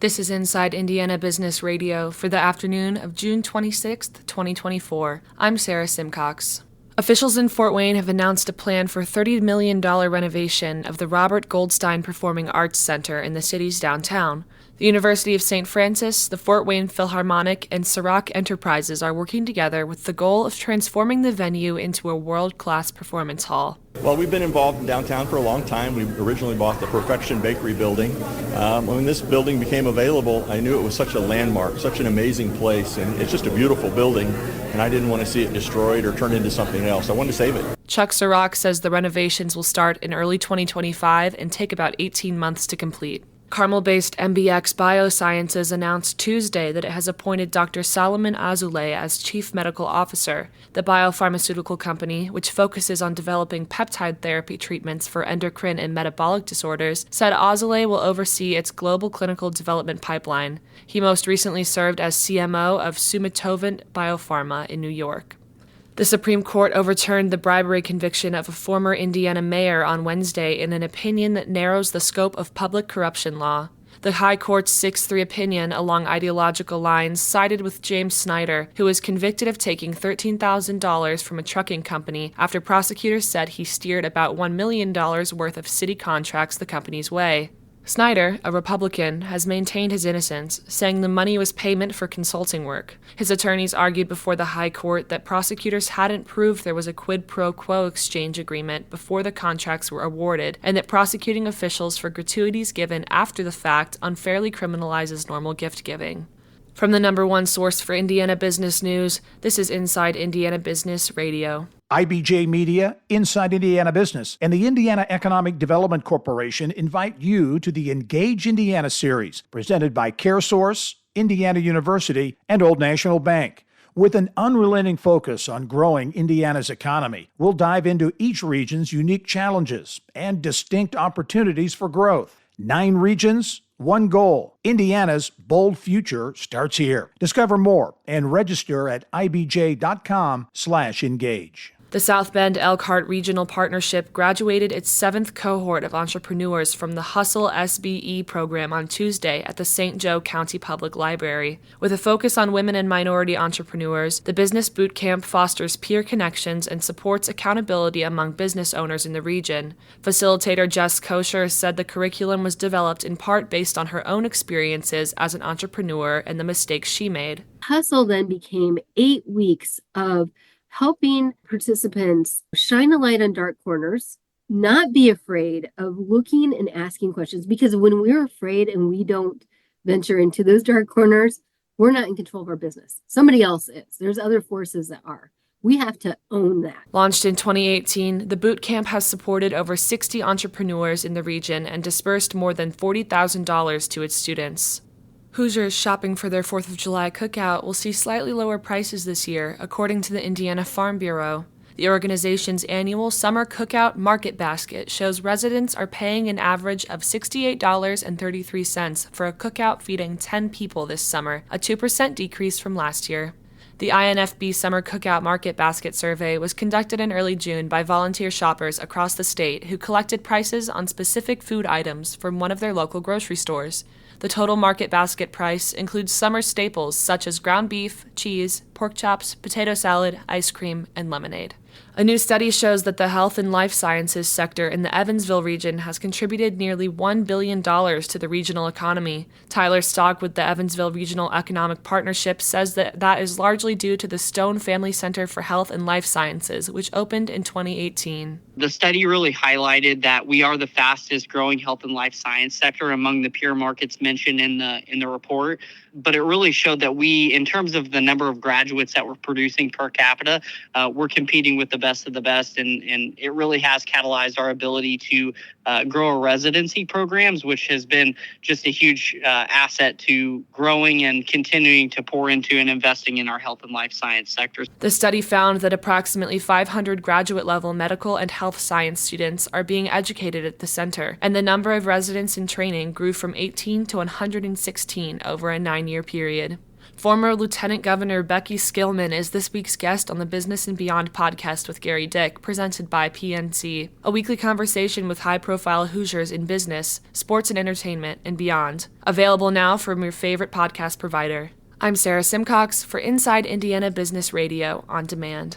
This is Inside Indiana Business Radio for the afternoon of June 26th, 2024. I'm Sarah Simcox. Officials in Fort Wayne have announced a plan for $30 million renovation of the Robert Goldstein Performing Arts Center in the city's downtown. The University of St. Francis, the Fort Wayne Philharmonic, and Sirach Enterprises are working together with the goal of transforming the venue into a world-class performance hall. Well, we've been involved in downtown for a long time. We originally bought the Perfection Bakery building. When this building became available, I knew it was such a landmark, such an amazing place, and it's just a beautiful building, and I didn't want to see it destroyed or turned into something else. I wanted to save it. Chuck Sirach says the renovations will start in early 2025 and take about 18 months to complete. Carmel-based MBX Biosciences announced Tuesday that it has appointed Dr. Solomon Azoulay as Chief Medical Officer. The biopharmaceutical company, which focuses on developing peptide therapy treatments for endocrine and metabolic disorders, said Azoulay will oversee its global clinical development pipeline. He most recently served as CMO of Sumitovant Biopharma in New York. The Supreme Court overturned the bribery conviction of a former Indiana mayor on Wednesday in an opinion that narrows the scope of public corruption law. The High Court's 6-3 opinion along ideological lines sided with James Snyder, who was convicted of taking $13,000 from a trucking company after prosecutors said he steered about $1 million worth of city contracts the company's way. Snyder, a Republican, has maintained his innocence, saying the money was payment for consulting work. His attorneys argued before the High Court that prosecutors hadn't proved there was a quid pro quo exchange agreement before the contracts were awarded, and that prosecuting officials for gratuities given after the fact unfairly criminalizes normal gift giving. From the number one source for Indiana business news, this is Inside Indiana Business Radio. IBJ Media, Inside Indiana Business, and the Indiana Economic Development Corporation invite you to the Engage Indiana series, presented by CareSource, Indiana University, and Old National Bank. With an unrelenting focus on growing Indiana's economy, we'll dive into each region's unique challenges and distinct opportunities for growth. 9 regions, 1 goal. Indiana's bold future starts here. Discover more and register at ibj.com/engage. The South Bend Elkhart Regional Partnership graduated its 7th cohort of entrepreneurs from the Hustle SBE program on Tuesday at the St. Joe County Public Library. With a focus on women and minority entrepreneurs, the Business Boot Camp fosters peer connections and supports accountability among business owners in the region. Facilitator Jess Kosher said the curriculum was developed in part based on her own experiences as an entrepreneur and the mistakes she made. Hustle then became 8 weeks of helping participants shine a light on dark corners, not be afraid of looking and asking questions, because when we're afraid and we don't venture into those dark corners, we're not in control of our business. Somebody else is. There's other forces that are. We have to own that. Launched in 2018, the boot camp has supported over 60 entrepreneurs in the region and dispersed more than $40,000 to its students. Hoosiers shopping for their 4th of July cookout will see slightly lower prices this year, according to the Indiana Farm Bureau. The organization's annual Summer Cookout Market Basket shows residents are paying an average of $68.33 for a cookout feeding 10 people this summer, a 2% decrease from last year. The INFB Summer Cookout Market Basket Survey was conducted in early June by volunteer shoppers across the state who collected prices on specific food items from one of their local grocery stores. The total market basket price includes summer staples such as ground beef, cheese, pork chops, potato salad, ice cream, and lemonade. A new study shows that the health and life sciences sector in the Evansville region has contributed nearly $1 billion to the regional economy. Tyler Stock with the Evansville Regional Economic Partnership says that is largely due to the Stone Family Center for Health and Life Sciences, which opened in 2018. The study really highlighted that we are the fastest growing health and life science sector among the peer markets mentioned in the report. But it really showed that we, in terms of the number of graduates that we're producing per capita, we're competing with the best of the best. And it really has catalyzed our ability to grow our residency programs, which has been just a huge asset to growing and continuing to pour into and investing in our health and life science sectors. The study found that approximately 500 graduate-level medical and health science students are being educated at the center, and the number of residents in training grew from 18 to 116 over a 9-year period. Former Lieutenant Governor Becky Skillman is this week's guest on the Business and Beyond podcast with Gary Dick, presented by PNC, a weekly conversation with high-profile Hoosiers in business, sports and entertainment, and beyond. Available now from your favorite podcast provider. I'm Sarah Simcox for Inside Indiana Business Radio on Demand.